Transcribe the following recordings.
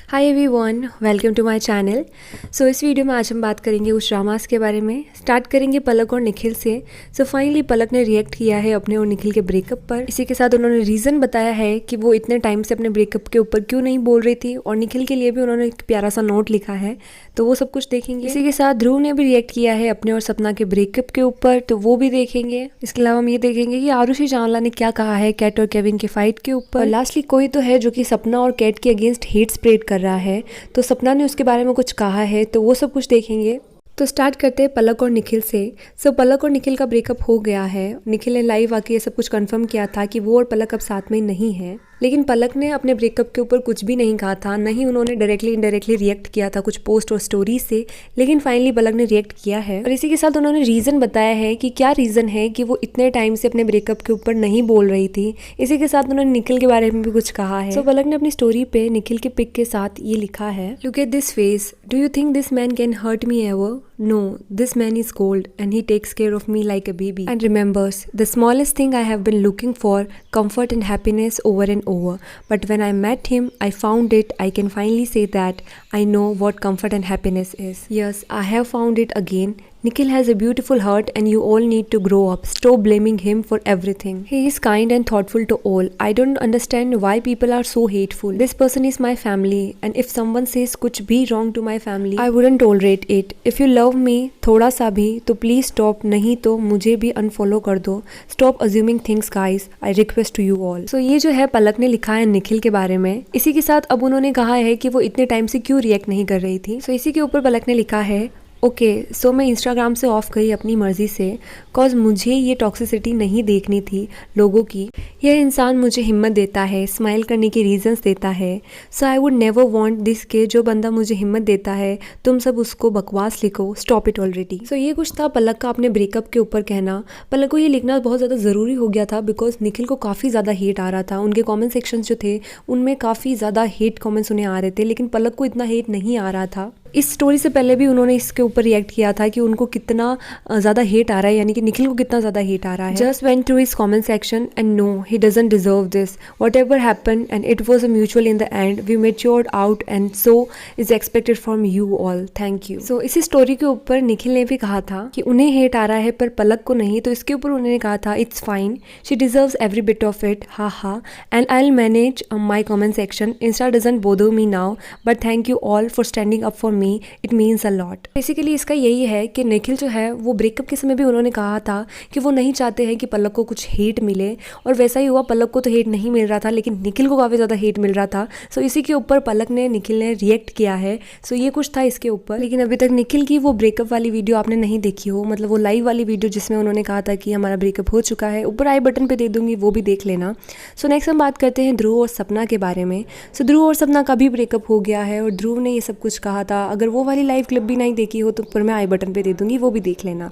Hi everyone, welcome to my channel. So इस video में आज हम बात करेंगे उस ड्रामास के बारे में। स्टार्ट करेंगे पलक और निखिल से। सो फाइनली पलक ने रिएक्ट किया है अपने और निखिल के ब्रेकअप पर। इसी के साथ उन्होंने रीज़न बताया है कि वो इतने टाइम से अपने ब्रेकअप के ऊपर क्यों नहीं बोल रही थी, और निखिल के लिए भी उन्होंने एक प्यारा सा नोट लिखा है, तो वो सब कुछ देखेंगे। इसी के साथ ध्रुव ने भी रिएक्ट किया है अपने और सपना के ब्रेकअप के ऊपर, तो वो भी देखेंगे। इसके अलावा हम ये देखेंगे कि आरुषि चावला ने क्या कहा है कैट और केविन के फाइट के ऊपर। लास्टली कोई तो है जो कि सपना और कैट के अगेंस्ट हेट स्प्रेड कर रहा है, तो सपना ने उसके बारे में कुछ कहा है, तो वो सब कुछ देखेंगे। तो स्टार्ट करते हैं पलक और निखिल से। सो पलक और निखिल का ब्रेकअप हो गया है। निखिल ने लाइव आके ये सब कुछ कंफर्म किया था कि वो और पलक अब साथ में नहीं है, लेकिन पलक ने अपने ब्रेकअप के ऊपर कुछ भी नहीं कहा था, न ही उन्होंने डायरेक्टली इनडायरेक्टली रिएक्ट किया था कुछ पोस्ट और स्टोरी से, लेकिन फाइनली पलक ने रिएक्ट किया है। और इसी के साथ उन्होंने रीज़न बताया है कि क्या रीज़न है कि वो इतने टाइम से अपने ब्रेकअप के ऊपर नहीं बोल रही थी। इसी के साथ उन्होंने निखिल के बारे में भी कुछ कहा है। सो पलक ने अपनी स्टोरी पे निखिल के पिक के साथ ये लिखा है, look at this face, do you think this man can hurt me ever? No, this man is cold and he takes care of me like a baby and remembers the smallest thing I have been looking for, comfort and happiness over and over. But when I met him, I found it. I can finally say that I know what comfort and happiness is. Yes, I have found it again. Nikhil has a beautiful heart and you all need to grow up. Stop blaming him for everything. He is kind and thoughtful to all. I don't understand why people are so hateful. This person is my family and if someone says कुछ भी wrong to my family, I wouldn't tolerate it. If you love me थोड़ा सा भी तो please stop, नहीं तो मुझे भी unfollow कर दो. Stop assuming things guys. I request to you all. So ये जो है पलक ने लिखा है निखिल के बारे में। इसी के साथ अब उन्होंने कहा है कि वो इतने टाइम से क्यों रिएक्ट नहीं कर रही थी। So इसी के ऊपर पलक ने लिखा है, ओके सो मैं इंस्टाग्राम से ऑफ गई अपनी मर्ज़ी से, कॉज मुझे ये टॉक्सिसिटी नहीं देखनी थी लोगों की। यह इंसान मुझे हिम्मत देता है, स्माइल करने की रीजंस देता है। So I would never want this के जो बंदा मुझे हिम्मत देता है तुम सब उसको बकवास लिखो, स्टॉप इट ऑलरेडी। सो ये कुछ था पलक का अपने ब्रेकअप के ऊपर कहना। पलक को ये लिखना बहुत ज़्यादा ज़रूरी हो गया था बिकॉज निखिल को काफ़ी ज़्यादा हेट आ रहा था। उनके कॉमेंट सेक्शन जो थे उनमें काफ़ी ज़्यादा हेट कॉमेंट्स उन्हें आ रहे थे, लेकिन पलक को इतना हेट नहीं आ रहा था। इस स्टोरी से पहले भी उन्होंने इसके ऊपर रिएक्ट किया था कि उनको कितना ज़्यादा हेट आ रहा है, यानी कि निखिल को कितना ज़्यादा हेट आ रहा है। Just went through his comment section and no he doesn't deserve this, whatever happen and it was a mutual in the end, we matured out and so is expected from you all, thank you. So इसी story के ऊपर निखिल ने भी कहा था कि उन्हें hate आ रहा है पर पलक को नहीं, तो इसके ऊपर उन्होंने कहा था it's fine, she deserves every bit of it, हा हा, and I will manage my comment section, Insta doesn't bother me now, but thank you all for standing up for me, it means a lot. Basically इसका यही है कि निखिल जो है वो breakup के समय भी उन्होंने कहा था कि वो नहीं चाहते हैं कि पलक को कुछ हेट मिले, और वैसा ही हुआ, पलक को तो हेट नहीं मिल रहा था लेकिन निखिल को काफ़ी ज़्यादा हेट मिल रहा था। सो इसी के ऊपर पलक ने निखिल ने रिएक्ट किया है। सो ये कुछ था इसके ऊपर। लेकिन अभी तक निखिल की वो ब्रेकअप वाली वीडियो आपने नहीं देखी हो, मतलब वो लाइव वाली वीडियो जिसमें उन्होंने कहा था कि हमारा ब्रेकअप हो चुका है, ऊपर आई बटन पर दे दूंगी, वो भी देख लेना। सो नेक्स्ट हम बात करते हैं ध्रुव और सपना के बारे में। सो ध्रुव और सपना का भी ब्रेकअप हो गया है और ध्रुव ने ये सब कुछ कहा था। अगर वो वाली लाइव क्लिप भी नहीं देखी हो तो ऊपर मैं आई बटन पे दे दूंगी, वो भी देख लेना।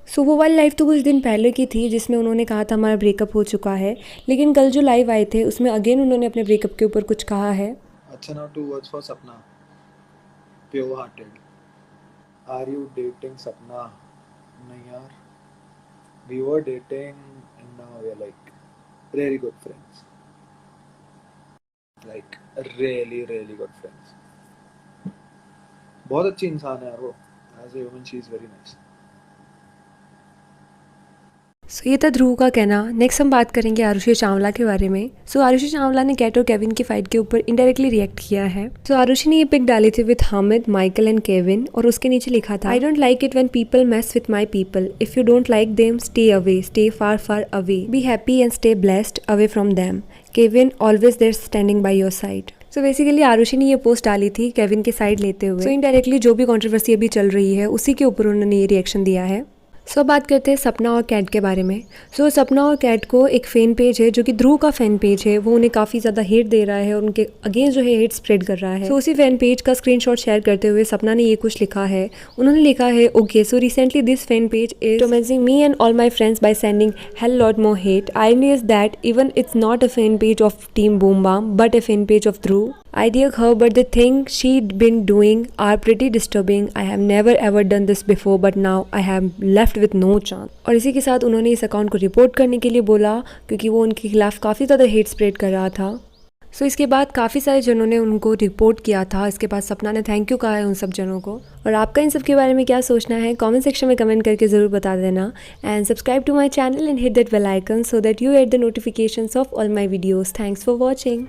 सो वो वाली लाइव तो कुछ दिन पहले की थी जिसमें उन्होंने कहा था हमारा ब्रेकअप हो चुका है, लेकिन कल जो लाइव आए थे उसमें अगेन उन्होंने अपने ब्रेकअप के ऊपर कुछ कहा है। अच्छा, now 2 words for Sapna. Pure hearted. Are you dating Sapna? नहीं यार. We were dating and now we are like very good friends. Like really good friends. बहुत अच्छी इंसान है यार वो। As a woman she is very nice. सो ये था ध्रुव का कहना। नेक्स्ट हम बात करेंगे आरुषि चावला के बारे में। सो आरुषि चावला ने कैट और केविन की फाइट के ऊपर इनडायरेक्टली रिएक्ट किया है। सो आरुषि ने ये पिक डाली थी with Hamid, Michael and Kevin, और उसके नीचे लिखा था, I don't like it when people mess with my people, if you don't like them stay away, stay far far away, be happy and stay blessed away from them, Kevin always there standing by your side. So basically Arushi ने ये post डाली थी Kevin के side लेते हुए। So indirectly जो भी controversy अभी चल रही है उसी के ऊपर उन्होंने ये रिएक्शन दिया है। सो बात करते हैं सपना और कैट के बारे में। सो सपना और कैट को एक फ़ैन पेज है जो कि ध्रुव का फ़ैन पेज है, वो उन्हें काफ़ी ज़्यादा हेट दे रहा है और उनके अगेंस्ट जो है हेट स्प्रेड कर रहा है। सो उसी फ़ैन पेज का स्क्रीनशॉट शेयर करते हुए सपना ने ये कुछ लिखा है। उन्होंने लिखा है, okay so recently this fan page is tormenting me and all my friends by sending hell lot more hate. Irony is that even it's not a fan page of Team Boom Bam but a fan page of Dhruv. I dear her, but the things she'd been doing are pretty disturbing. I have never ever done this before, but now I am left with no chance. और इसी के साथ उन्होंने इस account को report करने के लिए बोला क्योंकि वो उनके खिलाफ काफ़ी ज़्यादा हेट स्प्रेड कर रहा था। सो इसके बाद काफ़ी सारे जनों ने उनको रिपोर्ट किया था। इसके बाद सपना ने थैंक यू कहा है उन सब जनों को। और आपका इन सब के बारे में क्या सोचना है कमेंट सेक्शन में कमेंट करके ज़रूर बता देना। And subscribe to my channel and hit that bell icon so that you get the notifications of all my videos. Thanks for watching.